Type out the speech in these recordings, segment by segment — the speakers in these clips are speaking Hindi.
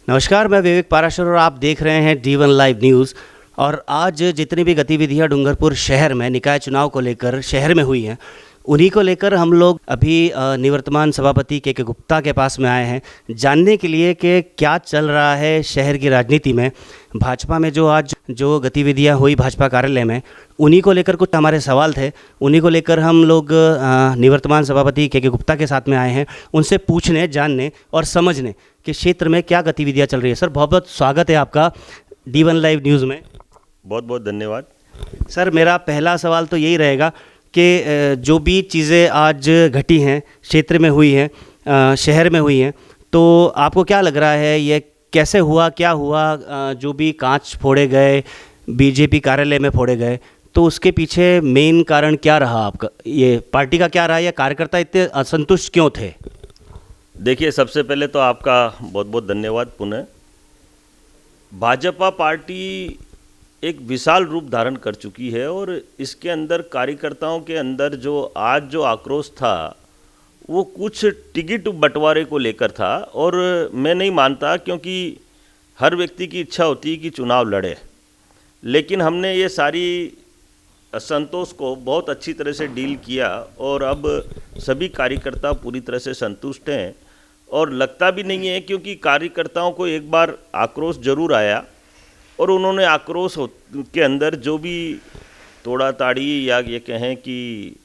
नमस्कार, मैं विवेक पाराशर और आप देख रहे हैं D1 लाइव न्यूज़। और आज जितनी भी गतिविधियां डूंगरपुर शहर में निकाय चुनाव को लेकर शहर में हुई हैं, उन्हीं को लेकर हम लोग अभी निवर्तमान सभापति के गुप्ता के पास में आए हैं जानने के लिए कि क्या चल रहा है शहर की राजनीति में। भाजपा में जो गतिविधियां हुई भाजपा कार्यालय में, उन्हीं को लेकर कुछ हमारे सवाल थे। उन्हीं को लेकर हम लोग निवर्तमान सभापति के गुप्ता के साथ में आए हैं, उनसे पूछने, जानने और समझने कि क्षेत्र में क्या गतिविधियां चल रही है। सर, बहुत बहुत स्वागत है आपका D1 लाइव न्यूज़ में। बहुत बहुत धन्यवाद। सर, मेरा पहला सवाल तो यही रहेगा कि जो भी चीज़ें आज घटी हैं, क्षेत्र में हुई हैं, शहर में हुई हैं, तो आपको क्या लग रहा है ये कैसे हुआ, क्या हुआ? जो भी कांच फोड़े गए, बीजेपी कार्यालय में फोड़े गए, तो उसके पीछे मेन कारण क्या रहा आपका? ये पार्टी का क्या रहा, या कार्यकर्ता इतने असंतुष्ट क्यों थे? देखिए, सबसे पहले तो आपका बहुत बहुत धन्यवाद पुनः। भाजपा पार्टी एक विशाल रूप धारण कर चुकी है और इसके अंदर कार्यकर्ताओं के अंदर जो आक्रोश था वो कुछ टिकट बंटवारे को लेकर था। और मैं नहीं मानता, क्योंकि हर व्यक्ति की इच्छा होती है कि चुनाव लड़े, लेकिन हमने ये सारी असंतोष को बहुत अच्छी तरह से डील किया और अब सभी कार्यकर्ता पूरी तरह से संतुष्ट हैं। और लगता भी नहीं है, क्योंकि कार्यकर्ताओं को एक बार आक्रोश जरूर आया और उन्होंने आक्रोश के अंदर जो भी तोड़ा ताड़ी या ये कहें कि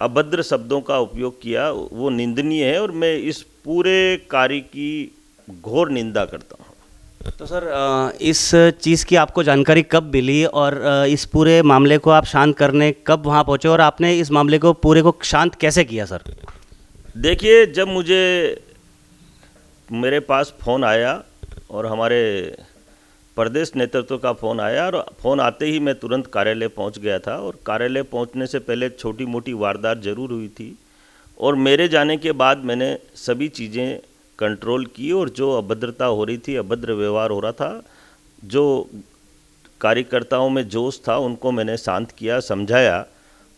अभद्र शब्दों का उपयोग किया, वो निंदनीय है और मैं इस पूरे कार्य की घोर निंदा करता हूँ। तो सर, इस चीज़ की आपको जानकारी कब मिली और इस पूरे मामले को आप शांत करने कब वहाँ पहुँचे और आपने इस मामले को पूरे को शांत कैसे किया सर? देखिए, जब मेरे पास फ़ोन आया और हमारे प्रदेश नेतृत्व का फ़ोन आया, और फ़ोन आते ही मैं तुरंत कार्यालय पहुंच गया था। और कार्यालय पहुंचने से पहले छोटी मोटी वारदात ज़रूर हुई थी और मेरे जाने के बाद मैंने सभी चीज़ें कंट्रोल की और जो अभद्रता हो रही थी, अभद्र व्यवहार हो रहा था, जो कार्यकर्ताओं में जोश था, उनको मैंने शांत किया, समझाया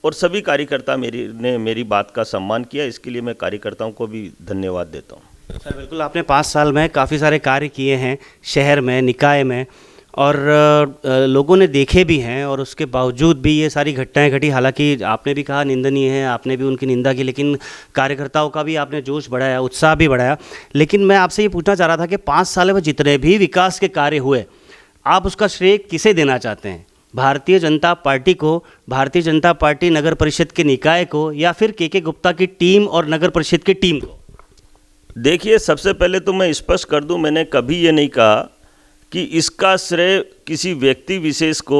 और सभी कार्यकर्ता ने मेरी बात का सम्मान किया। इसके लिए मैं कार्यकर्ताओं को भी धन्यवाद देता हूँ। सर, बिल्कुल, आपने 5 साल में काफ़ी सारे कार्य किए हैं शहर में, निकाय में, और लोगों ने देखे भी हैं और उसके बावजूद भी ये सारी घटनाएं घटी। हालांकि आपने भी कहा निंदनीय है, आपने भी उनकी निंदा की, लेकिन कार्यकर्ताओं का भी आपने जोश बढ़ाया, उत्साह भी बढ़ाया। लेकिन मैं आपसे ये पूछना चाह रहा था कि 5 साल में जितने भी विकास के कार्य हुए, आप उसका श्रेय किसे देना चाहते हैं? भारतीय जनता पार्टी को, भारतीय जनता पार्टी नगर परिषद के निकाय को, या फिर के गुप्ता की टीम और नगर परिषद की टीम को? देखिए, सबसे पहले तो मैं स्पष्ट कर दूं, मैंने कभी ये नहीं कहा कि इसका श्रेय किसी व्यक्ति विशेष को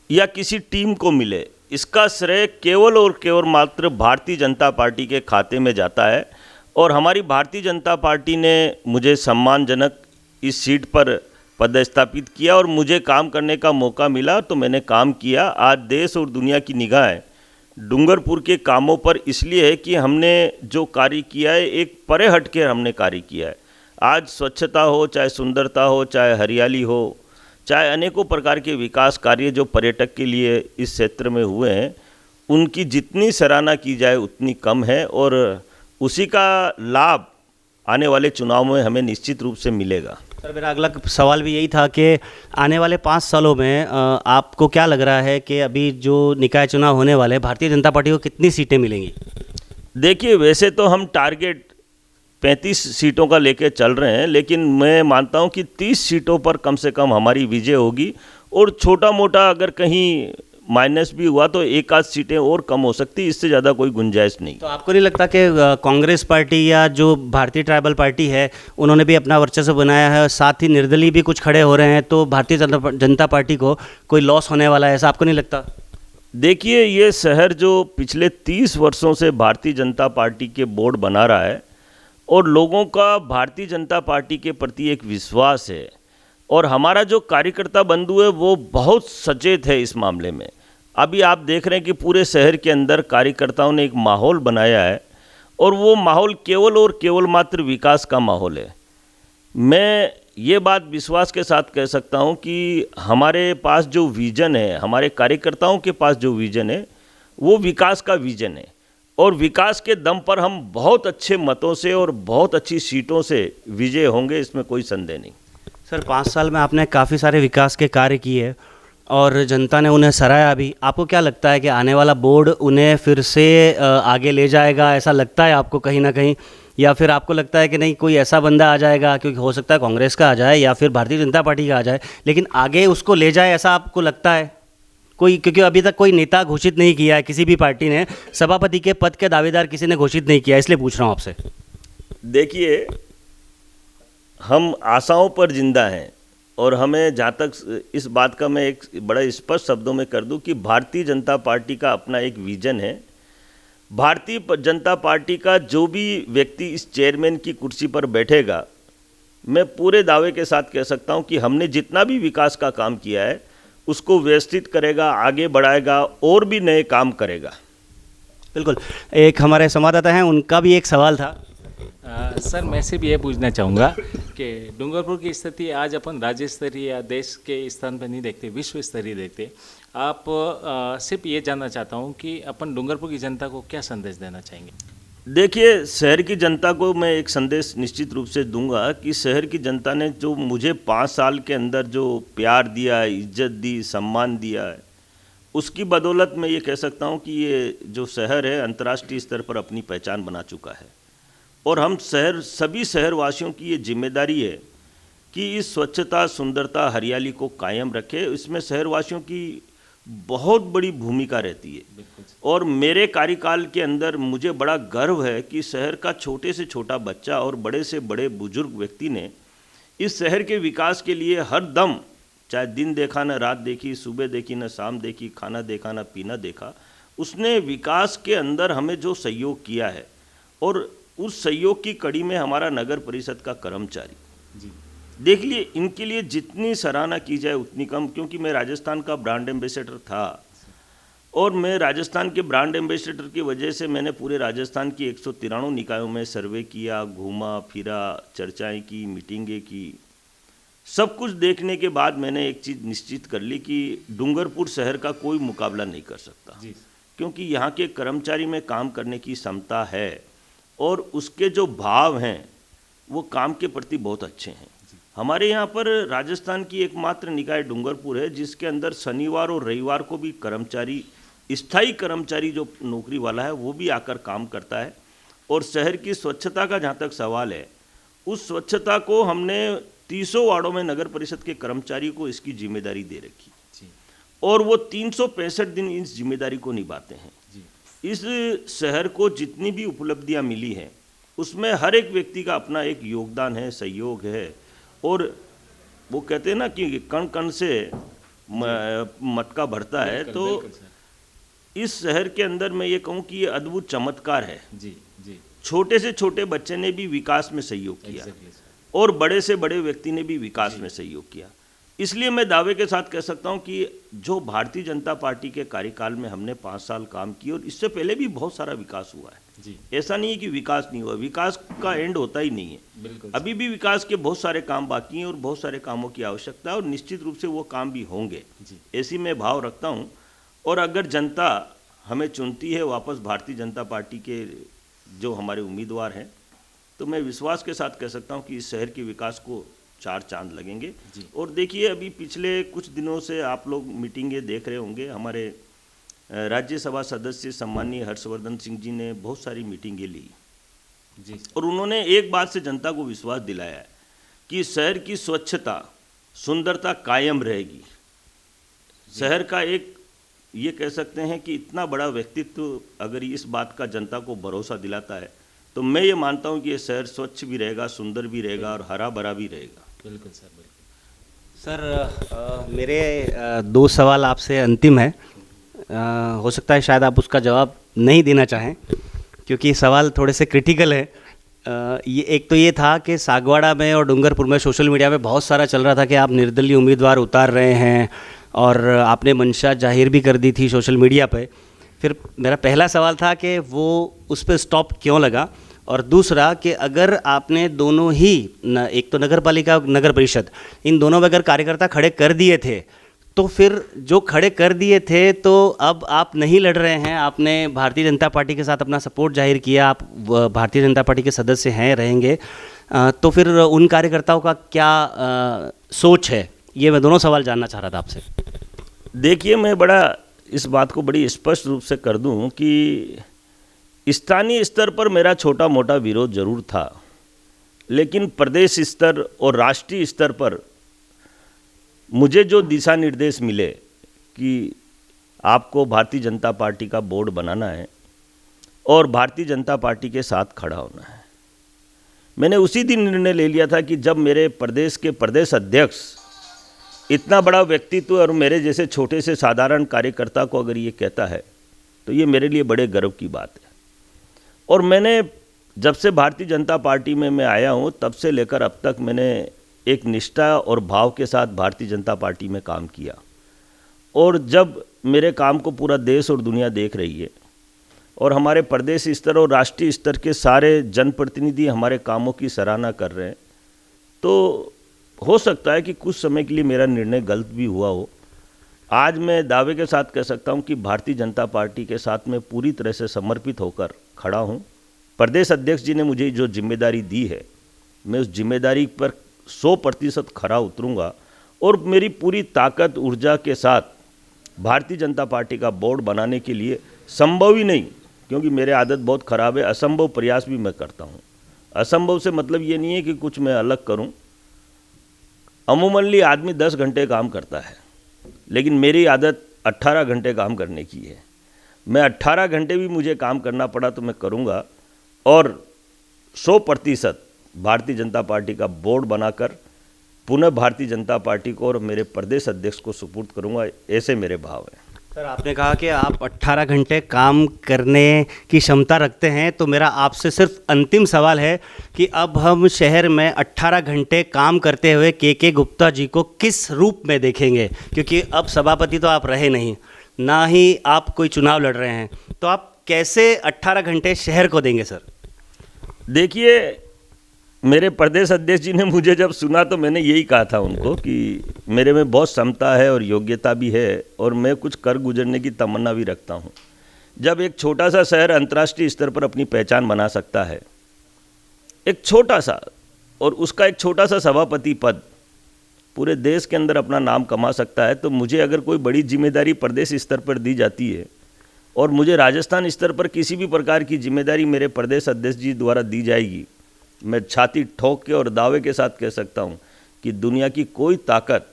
या किसी टीम को मिले। इसका श्रेय केवल और केवल मात्र भारतीय जनता पार्टी के खाते में जाता है। और हमारी भारतीय जनता पार्टी ने मुझे सम्मानजनक इस सीट पर पदस्थापित किया और मुझे काम करने का मौका मिला, तो मैंने काम किया। आज देश और दुनिया की निगाहें डूंगरपुर के कामों पर इसलिए है कि हमने जो कार्य किया है, एक परे हट के हमने कार्य किया है। आज स्वच्छता हो, चाहे सुंदरता हो, चाहे हरियाली हो, चाहे अनेकों प्रकार के विकास कार्य जो पर्यटक के लिए इस क्षेत्र में हुए हैं, उनकी जितनी सराहना की जाए उतनी कम है और उसी का लाभ आने वाले चुनाव में हमें निश्चित रूप से मिलेगा। सर, मेरा अगला सवाल भी यही था कि आने वाले 5 सालों में आपको क्या लग रहा है कि अभी जो निकाय चुनाव होने वाले हैं, भारतीय जनता पार्टी को कितनी सीटें मिलेंगी? देखिए, वैसे तो हम टारगेट 35 सीटों का लेके चल रहे हैं, लेकिन मैं मानता हूं कि 30 सीटों पर कम से कम हमारी विजय होगी। और छोटा मोटा अगर कहीं माइनस भी हुआ तो एक आध सीटें और कम हो सकती, इससे ज़्यादा कोई गुंजाइश नहीं। तो आपको नहीं लगता कि कांग्रेस पार्टी या जो भारतीय ट्राइबल पार्टी है, उन्होंने भी अपना वर्चस्व बनाया है और साथ ही निर्दलीय भी कुछ खड़े हो रहे हैं, तो भारतीय जनता पार्टी को कोई लॉस होने वाला है, ऐसा आपको नहीं लगता? देखिए, ये शहर जो पिछले 30 वर्षों से भारतीय जनता पार्टी के बोर्ड बना रहा है और लोगों का भारतीय जनता पार्टी के प्रति एक विश्वास है, और हमारा जो कार्यकर्ता बंधु है वो बहुत सचेत है इस मामले में। अभी आप देख रहे हैं कि पूरे शहर के अंदर कार्यकर्ताओं ने एक माहौल बनाया है और वो माहौल केवल और केवल मात्र विकास का माहौल है। मैं ये बात विश्वास के साथ कह सकता हूं कि हमारे पास जो विज़न है, हमारे कार्यकर्ताओं के पास जो विज़न है, वो विकास का विज़न है और विकास के दम पर हम बहुत अच्छे मतों से और बहुत अच्छी सीटों से विजय होंगे, इसमें कोई संदेह नहीं। सर 5 साल में आपने काफ़ी सारे विकास के कार्य किए और जनता ने उन्हें सराहा भी। आपको क्या लगता है कि आने वाला बोर्ड उन्हें फिर से आगे ले जाएगा, ऐसा लगता है आपको कहीं ना कहीं, या फिर आपको लगता है कि नहीं कोई ऐसा बंदा आ जाएगा, क्योंकि हो सकता है कांग्रेस का आ जाए या फिर भारतीय जनता पार्टी का आ जाए, लेकिन आगे उसको ले जाए, ऐसा आपको लगता है कोई? क्योंकि अभी तक कोई नेता घोषित नहीं किया है किसी भी पार्टी ने, सभापति के पद के दावेदार किसी ने घोषित नहीं किया, इसलिए पूछ रहा हूँ आपसे। देखिए, हम आशाओं पर जिंदा हैं और हमें जहाँ तक इस बात का मैं एक बड़ा स्पष्ट शब्दों में कर दूं कि भारतीय जनता पार्टी का अपना एक विजन है। भारतीय जनता पार्टी का जो भी व्यक्ति इस चेयरमैन की कुर्सी पर बैठेगा, मैं पूरे दावे के साथ कह सकता हूं कि हमने जितना भी विकास का काम किया है उसको व्यवस्थित करेगा, आगे बढ़ाएगा और भी नए काम करेगा। बिल्कुल। एक हमारे संवाददाता हैं, उनका भी एक सवाल था। सर मैं से भी ये पूछना चाहूँगा कि डूंगरपुर की स्थिति आज अपन राज्य स्तरीय या देश के स्थान पर नहीं देखते, विश्व स्तरीय देखते। आप सिर्फ ये जानना चाहता हूँ कि अपन डूंगरपुर की जनता को क्या संदेश देना चाहेंगे? देखिए, शहर की जनता को मैं एक संदेश निश्चित रूप से दूंगा कि शहर की जनता ने जो मुझे 5 साल के अंदर जो प्यार दिया, इज्जत दी, सम्मान दिया है, उसकी बदौलत मैं ये कह सकता हूँ कि ये जो शहर है अंतर्राष्ट्रीय स्तर पर अपनी पहचान बना चुका है। और हम सभी शहरवासियों की ये जिम्मेदारी है कि इस स्वच्छता, सुंदरता, हरियाली को कायम रखे। इसमें शहरवासियों की बहुत बड़ी भूमिका रहती है। और मेरे कार्यकाल के अंदर मुझे बड़ा गर्व है कि शहर का छोटे से छोटा बच्चा और बड़े से बड़े बुजुर्ग व्यक्ति ने इस शहर के विकास के लिए हर दम, चाहे दिन देखा न रात देखी, सुबह देखी न शाम देखी, खाना देखा न पीना देखा, उसने विकास के अंदर हमें जो सहयोग किया है, और उस सहयोग की कड़ी में हमारा नगर परिषद का कर्मचारी जी, देख लिए, इनके लिए जितनी सराहना की जाए उतनी कम, क्योंकि मैं राजस्थान का ब्रांड एम्बेसडर था और मैं राजस्थान के ब्रांड एम्बेसडर की वजह से मैंने पूरे राजस्थान की 193 निकायों में सर्वे किया, घूमा फिरा, चर्चाएं की, मीटिंगें की। सब कुछ देखने के बाद मैंने एक चीज़ निश्चित कर ली कि डूंगरपुर शहर का कोई मुकाबला नहीं कर सकता, क्योंकि यहाँ के कर्मचारी में काम करने की क्षमता है और उसके जो भाव हैं वो काम के प्रति बहुत अच्छे हैं। हमारे यहाँ पर राजस्थान की एकमात्र निकाय डूंगरपुर है जिसके अंदर शनिवार और रविवार को भी कर्मचारी, स्थायी कर्मचारी जो नौकरी वाला है वो भी आकर काम करता है। और शहर की स्वच्छता का जहाँ तक सवाल है, उस स्वच्छता को हमने 300 वार्डों में नगर परिषद के कर्मचारी को इसकी जिम्मेदारी दे रखी और वो 365 दिन इस जिम्मेदारी को निभाते हैं। इस शहर को जितनी भी उपलब्धियां मिली हैं उसमें हर एक व्यक्ति का अपना एक योगदान है, सहयोग है। और वो कहते हैं ना कि कण कण से मटका भरता है, तो इस शहर के अंदर मैं ये कहूँ कि ये अद्भुत चमत्कार है। जी जी, छोटे से छोटे बच्चे ने भी विकास में सहयोग किया और बड़े से बड़े व्यक्ति ने भी विकास में सहयोग किया। इसलिए मैं दावे के साथ कह सकता हूं कि जो भारतीय जनता पार्टी के कार्यकाल में हमने 5 साल काम किए, और इससे पहले भी बहुत सारा विकास हुआ है जी। ऐसा नहीं है कि विकास नहीं हुआ, विकास का एंड होता ही नहीं है। अभी भी विकास के बहुत सारे काम बाकी हैं और बहुत सारे कामों की आवश्यकता है और निश्चित रूप से वो काम भी होंगे, ऐसी मैं भाव रखता हूँ। और अगर जनता हमें चुनती है वापस भारतीय जनता पार्टी के जो हमारे उम्मीदवार हैं, तो मैं विश्वास के साथ कह सकता हूँ कि इस शहर के विकास को 4 चांद लगेंगे। और देखिए, अभी पिछले कुछ दिनों से आप लोग मीटिंगें देख रहे होंगे, हमारे राज्यसभा सदस्य सम्मानीय हर्षवर्धन सिंह जी ने बहुत सारी मीटिंगें ली जी, और उन्होंने एक बात से जनता को विश्वास दिलाया है कि शहर की स्वच्छता, सुंदरता कायम रहेगी। शहर का एक, ये कह सकते हैं कि इतना बड़ा व्यक्तित्व अगर इस बात का जनता को भरोसा दिलाता है, तो मैं ये मानता हूँ कि ये शहर स्वच्छ भी रहेगा, सुंदर भी रहेगा और हरा भरा भी रहेगा। बिल्कुल सर, बिल्कुल सर। मेरे 2 सवाल आपसे अंतिम है। हो सकता है शायद आप उसका जवाब नहीं देना चाहें, क्योंकि सवाल थोड़े से क्रिटिकल है। ये एक तो ये था कि सागवाड़ा में और डूंगरपुर में सोशल मीडिया पे बहुत सारा चल रहा था कि आप निर्दलीय उम्मीदवार उतार रहे हैं, और आपने मंशा जाहिर भी कर दी थी सोशल मीडिया पे। फिर मेरा पहला सवाल था कि वो उस पर स्टॉप क्यों लगा, और दूसरा कि अगर आपने दोनों ही एक तो नगर पालिका, नगर परिषद, इन दोनों में अगर कार्यकर्ता खड़े कर दिए थे, तो फिर जो खड़े कर दिए थे तो अब आप नहीं लड़ रहे हैं, आपने भारतीय जनता पार्टी के साथ अपना सपोर्ट जाहिर किया, आप भारतीय जनता पार्टी के सदस्य हैं, रहेंगे, तो फिर उन कार्यकर्ताओं का क्या सोच है, ये मैं दोनों सवाल जानना चाह रहा था आपसे। देखिए, मैं बड़ा इस बात को बड़ी स्पष्ट रूप से कर दूं कि स्थानीय स्तर पर मेरा छोटा मोटा विरोध जरूर था, लेकिन प्रदेश स्तर और राष्ट्रीय स्तर पर मुझे जो दिशा निर्देश मिले कि आपको भारतीय जनता पार्टी का बोर्ड बनाना है और भारतीय जनता पार्टी के साथ खड़ा होना है, मैंने उसी दिन निर्णय ले लिया था कि जब मेरे प्रदेश के प्रदेश अध्यक्ष इतना बड़ा व्यक्तित्व और मेरे जैसे छोटे से साधारण कार्यकर्ता को अगर ये कहता है तो ये मेरे लिए बड़े गर्व की बात है। और मैंने जब से भारतीय जनता पार्टी में मैं आया हूँ तब से लेकर अब तक मैंने एक निष्ठा और भाव के साथ भारतीय जनता पार्टी में काम किया। और जब मेरे काम को पूरा देश और दुनिया देख रही है और हमारे प्रदेश स्तर और राष्ट्रीय स्तर के सारे जनप्रतिनिधि हमारे कामों की सराहना कर रहे हैं, तो हो सकता है कि कुछ समय के लिए मेरा निर्णय गलत भी हुआ हो। आज मैं दावे के साथ कह सकता हूं कि भारतीय जनता पार्टी के साथ में पूरी तरह से समर्पित होकर खड़ा हूं। प्रदेश अध्यक्ष जी ने मुझे जो जिम्मेदारी दी है, मैं उस जिम्मेदारी पर 100% खरा उतरूंगा और मेरी पूरी ताकत ऊर्जा के साथ भारतीय जनता पार्टी का बोर्ड बनाने के लिए संभव ही नहीं, क्योंकि मेरे आदत बहुत ख़राब है, असंभव प्रयास भी मैं करता हूँ। असंभव से मतलब ये नहीं है कि कुछ मैं अलग करूँ। अमूमनली आदमी 10 घंटे काम करता है, लेकिन मेरी आदत 18 घंटे काम करने की है। मैं 18 घंटे भी मुझे काम करना पड़ा तो मैं करूँगा और 100% भारतीय जनता पार्टी का बोर्ड बनाकर पुनः भारतीय जनता पार्टी को और मेरे प्रदेश अध्यक्ष को सुपुर्द करूँगा, ऐसे मेरे भाव हैं। सर, आपने कहा कि आप 18 घंटे काम करने की क्षमता रखते हैं, तो मेरा आपसे सिर्फ अंतिम सवाल है कि अब हम शहर में 18 घंटे काम करते हुए के गुप्ता जी को किस रूप में देखेंगे? क्योंकि अब सभापति तो आप रहे नहीं, ना ही आप कोई चुनाव लड़ रहे हैं, तो आप कैसे 18 घंटे शहर को देंगे सर? देखिए, मेरे प्रदेश अध्यक्ष जी ने मुझे जब सुना तो मैंने यही कहा था उनको कि मेरे में बहुत क्षमता है और योग्यता भी है और मैं कुछ कर गुजरने की तमन्ना भी रखता हूँ। जब एक छोटा सा शहर अंतर्राष्ट्रीय स्तर पर अपनी पहचान बना सकता है, एक छोटा सा, और उसका एक छोटा सा सभापति पद पूरे देश के अंदर अपना नाम कमा सकता है, तो मुझे अगर कोई बड़ी जिम्मेदारी प्रदेश स्तर पर दी जाती है और मुझे राजस्थान स्तर पर किसी भी प्रकार की जिम्मेदारी मेरे प्रदेश अध्यक्ष जी द्वारा दी जाएगी, मैं छाती ठोक के और दावे के साथ कह सकता हूं कि दुनिया की कोई ताकत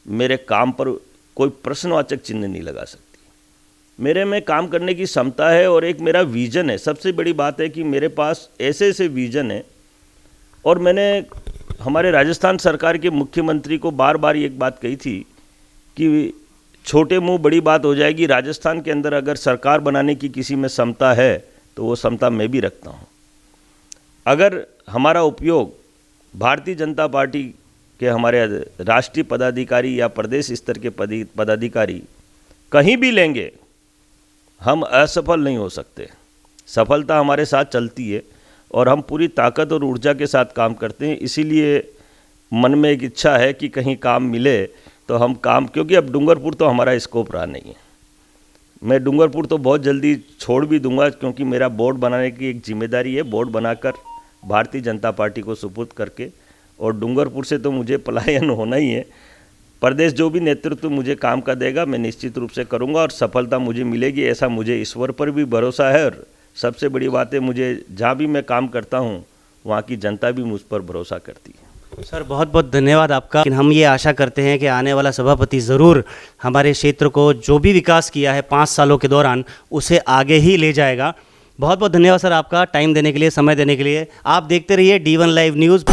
मेरे काम पर कोई प्रश्नवाचक चिन्ह नहीं लगा सकती। मेरे में काम करने की क्षमता है और एक मेरा विजन है। सबसे बड़ी बात है कि मेरे पास ऐसे ऐसे विजन है और मैंने हमारे राजस्थान सरकार के मुख्यमंत्री को बार बार एक बात कही थी कि छोटे मुंह बड़ी बात हो जाएगी। राजस्थान के अंदर अगर सरकार बनाने की किसी में क्षमता है तो वो क्षमता मैं भी रखता हूँ। अगर हमारा उपयोग भारतीय जनता पार्टी के हमारे राष्ट्रीय पदाधिकारी या प्रदेश स्तर के पदाधिकारी कहीं भी लेंगे, हम असफल नहीं हो सकते। सफलता हमारे साथ चलती है और हम पूरी ताकत और ऊर्जा के साथ काम करते हैं। इसीलिए मन में एक इच्छा है कि कहीं काम मिले तो हम काम, क्योंकि अब डूंगरपुर तो हमारा स्कोप रहा नहीं है। मैं डूंगरपुर तो बहुत जल्दी छोड़ भी दूंगा, क्योंकि मेरा बोर्ड बनाने की एक जिम्मेदारी है। बोर्ड बनाकर भारतीय जनता पार्टी को सुपुर्द करके, और डूंगरपुर से तो मुझे पलायन होना ही है। प्रदेश जो भी नेतृत्व मुझे काम का देगा मैं निश्चित रूप से करूंगा और सफलता मुझे मिलेगी, ऐसा मुझे ईश्वर पर भी भरोसा है। और सबसे बड़ी बात है, मुझे जहाँ भी मैं काम करता हूँ वहाँ की जनता भी मुझ पर भरोसा करती है। सर, बहुत बहुत धन्यवाद आपका। लेकिन हम ये आशा करते हैं कि आने वाला सभापति ज़रूर हमारे क्षेत्र को जो भी विकास किया है 5 सालों के दौरान उसे आगे ही ले जाएगा। बहुत बहुत धन्यवाद सर आपका, टाइम देने के लिए, समय देने के लिए। आप देखते रहिए D1 लाइव न्यूज़।